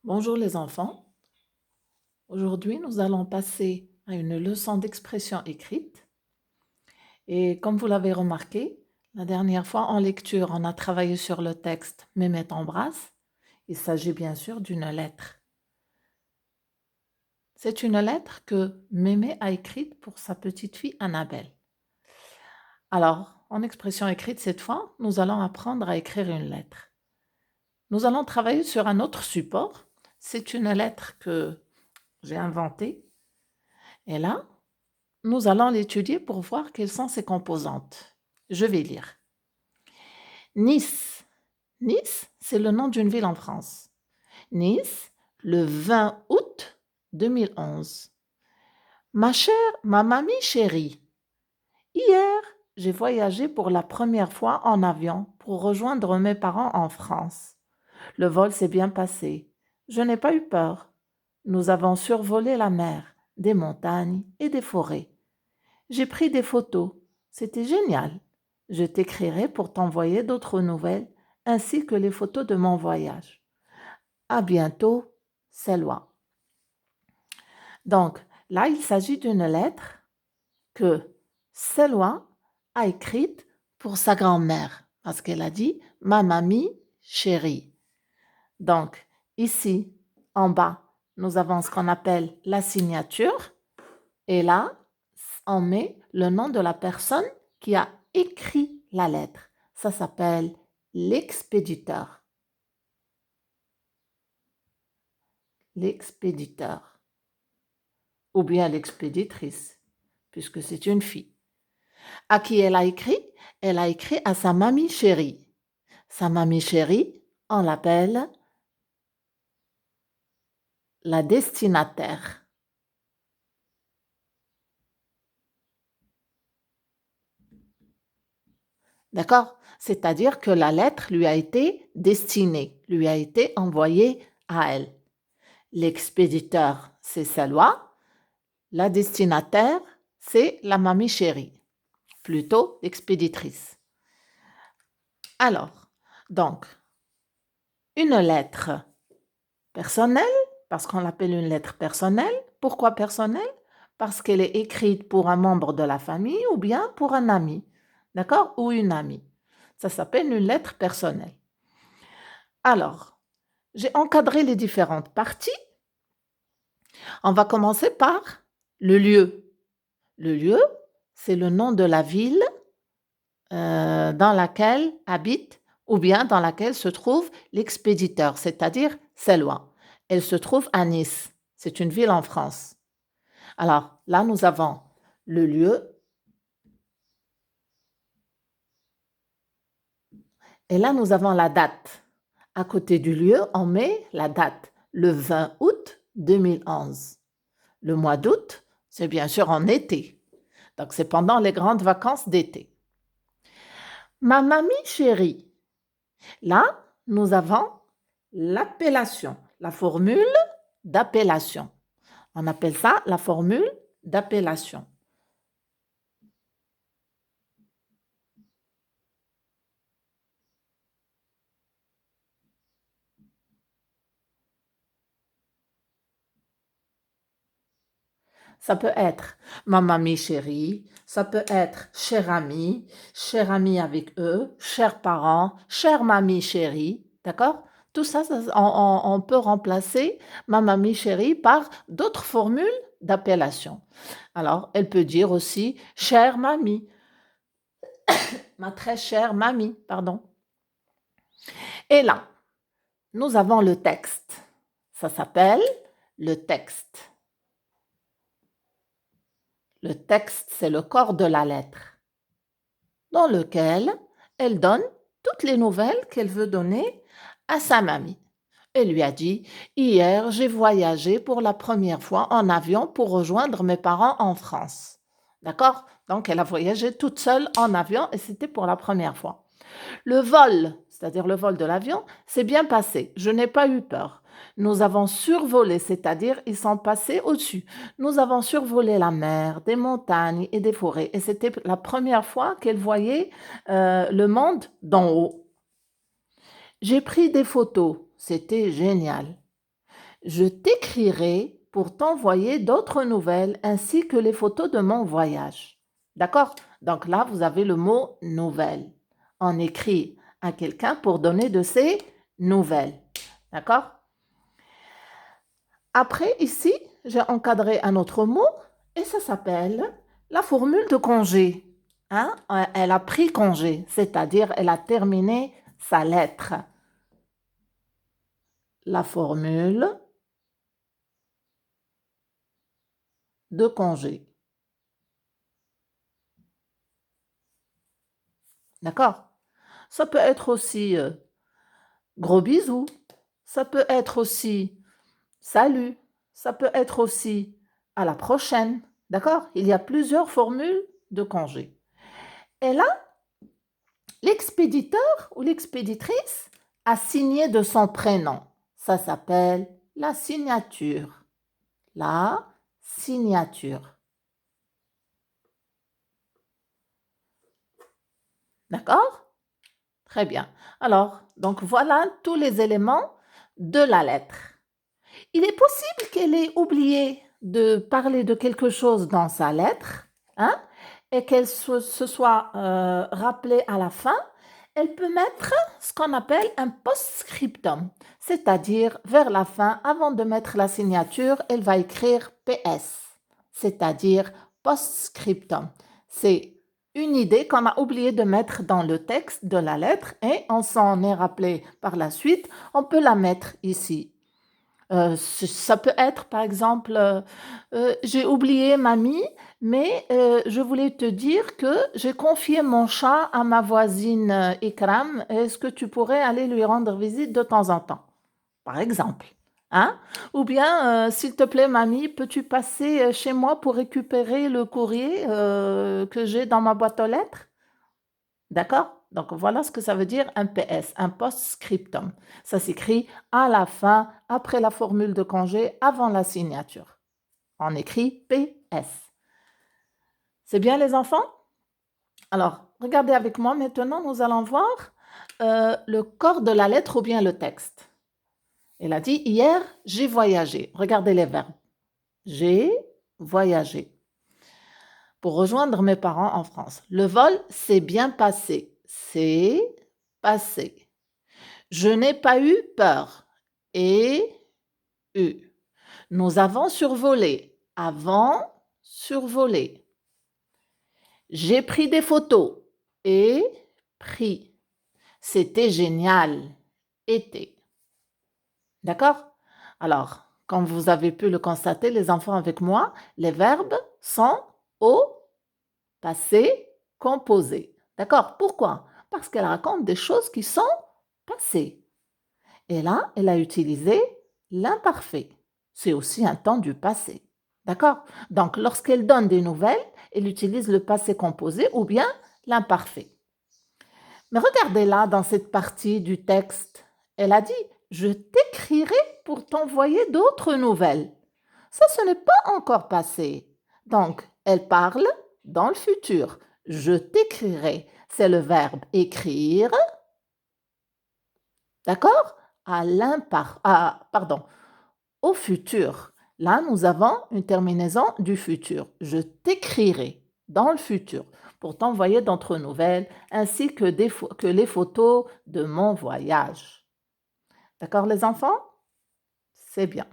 Bonjour les enfants. Aujourd'hui, nous allons passer à une leçon d'expression écrite. Et comme vous l'avez remarqué, la dernière fois en lecture, on a travaillé sur le texte Mémé t'embrasse. Il s'agit bien sûr d'une lettre. C'est une lettre que Mémé a écrite pour sa petite fille Annabelle. Alors, en expression écrite cette fois, nous allons apprendre à écrire une lettre. Nous allons travailler sur un autre support. C'est une lettre que j'ai inventée. Et là, nous allons l'étudier pour voir quelles sont ses composantes. Je vais lire. Nice. Nice, c'est le nom d'une ville en France. Nice, le 20 août 2011. Ma mamie chérie, hier, j'ai voyagé pour la première fois en avion pour rejoindre mes parents en France. Le vol s'est bien passé. Je n'ai pas eu peur. Nous avons survolé la mer, des montagnes et des forêts. J'ai pris des photos. C'était génial. Je t'écrirai pour t'envoyer d'autres nouvelles ainsi que les photos de mon voyage. À bientôt, Selwa. Donc, là, il s'agit d'une lettre que Selwa a écrite pour sa grand-mère parce qu'elle a dit ma mamie chérie. Donc, ici, en bas, nous avons ce qu'on appelle la signature et là, on met le nom de la personne qui a écrit la lettre. Ça s'appelle l'expéditeur. L'expéditeur. Ou bien l'expéditrice, puisque c'est une fille. À qui elle a écrit? Elle a écrit à sa mamie chérie. Sa mamie chérie, on l'appelle la destinataire. D'accord? C'est-à-dire que la lettre lui a été destinée, lui a été envoyée à elle. L'expéditeur, c'est Salwa. La destinataire, c'est la mamie chérie, plutôt l'expéditrice. Alors, donc, une lettre personnelle, parce qu'on l'appelle une lettre personnelle. Pourquoi personnelle? Parce qu'elle est écrite pour un membre de la famille ou bien pour un ami, d'accord? Ou une amie. Ça s'appelle une lettre personnelle. Alors, j'ai encadré les différentes parties. On va commencer par le lieu. Le lieu, c'est le nom de la ville dans laquelle habite ou bien dans laquelle se trouve l'expéditeur, c'est-à-dire Selwa. Elle se trouve à Nice. C'est une ville en France. Alors là, nous avons le lieu et là, nous avons la date. À côté du lieu, on met la date, le 20 août 2011. Le mois d'août, c'est bien sûr en été. Donc, c'est pendant les grandes vacances d'été. Ma mamie chérie. Là, nous avons l'appellation, la formule d'appellation. On appelle ça la formule d'appellation. Ça peut être ma mamie chérie, ça peut être cher ami avec eux, chers parents, chère mamie chérie, d'accord? Tout ça, on peut remplacer ma mamie chérie par d'autres formules d'appellation. Alors, elle peut dire aussi chère mamie, ma très chère mamie, pardon. Et là, nous avons le texte. Ça s'appelle le texte. Le texte, c'est le corps de la lettre, dans lequel elle donne toutes les nouvelles qu'elle veut donner à sa mamie. Elle lui a dit, hier, j'ai voyagé pour la première fois en avion pour rejoindre mes parents en France. D'accord? Donc, elle a voyagé toute seule en avion et c'était pour la première fois. Le vol, c'est-à-dire le vol de l'avion, s'est bien passé. Je n'ai pas eu peur. Nous avons survolé, c'est-à-dire ils sont passés au-dessus. Nous avons survolé la mer, des montagnes et des forêts. Et c'était la première fois qu'elle voyait le monde d'en haut. J'ai pris des photos. C'était génial. Je t'écrirai pour t'envoyer d'autres nouvelles ainsi que les photos de mon voyage. D'accord? Donc là, vous avez le mot nouvelle. On écrit à quelqu'un pour donner de ses nouvelles. D'accord? Après, ici, j'ai encadré un autre mot et ça s'appelle la formule de congé. Hein? Elle a pris congé, c'est-à-dire elle a terminé sa lettre. La formule de congé. D'accord? Ça peut être aussi gros bisous. Ça peut être aussi salut. Ça peut être aussi à la prochaine. D'accord? Il y a plusieurs formules de congé. Et là, l'expéditeur ou l'expéditrice a signé de son prénom. Ça s'appelle la signature. La signature. D'accord? Très bien. Alors, donc voilà tous les éléments de la lettre. Il est possible qu'elle ait oublié de parler de quelque chose dans sa lettre, hein, et qu'elle se soit rappelée à la fin. Elle peut mettre ce qu'on appelle un post-scriptum, c'est-à-dire vers la fin, avant de mettre la signature, elle va écrire PS, c'est-à-dire post-scriptum. C'est une idée qu'on a oublié de mettre dans le texte de la lettre et on s'en est rappelé par la suite. On peut la mettre ici. Ça peut être, par exemple, j'ai oublié mamie, mais je voulais te dire que j'ai confié mon chat à ma voisine Ikram. Est-ce que tu pourrais aller lui rendre visite de temps en temps? Par exemple. Hein? Ou bien, s'il te plaît, mamie, peux-tu passer chez moi pour récupérer le courrier que j'ai dans ma boîte aux lettres? D'accord? Donc voilà ce que ça veut dire un PS, un post-scriptum. Ça s'écrit à la fin, après la formule de congé, avant la signature. On écrit PS. C'est bien les enfants? Alors, regardez avec moi maintenant, nous allons voir le corps de la lettre ou bien le texte. Elle a dit hier, j'ai voyagé. Regardez les verbes. J'ai voyagé pour rejoindre mes parents en France. Le vol s'est bien passé. C'est passé. Je n'ai pas eu peur. Et eu. Nous avons survolé. Avant, survolé. J'ai pris des photos. Et pris. C'était génial. Été. D'accord? Alors, comme vous avez pu le constater, les enfants avec moi, les verbes sont au passé composé. D'accord? Pourquoi? Parce qu'elle raconte des choses qui sont passées. Et là, elle a utilisé l'imparfait. C'est aussi un temps du passé. D'accord? Donc, lorsqu'elle donne des nouvelles, elle utilise le passé composé ou bien l'imparfait. Mais regardez là, dans cette partie du texte, elle a dit, je t'écrirai pour t'envoyer d'autres nouvelles. Ça, ce n'est pas encore passé. Donc, elle parle dans le futur. Je t'écrirai. C'est le verbe écrire. D'accord? Pardon, au futur. Là, nous avons une terminaison du futur. Je t'écrirai dans le futur pour t'envoyer d'autres nouvelles ainsi que les photos de mon voyage. D'accord, les enfants? C'est bien.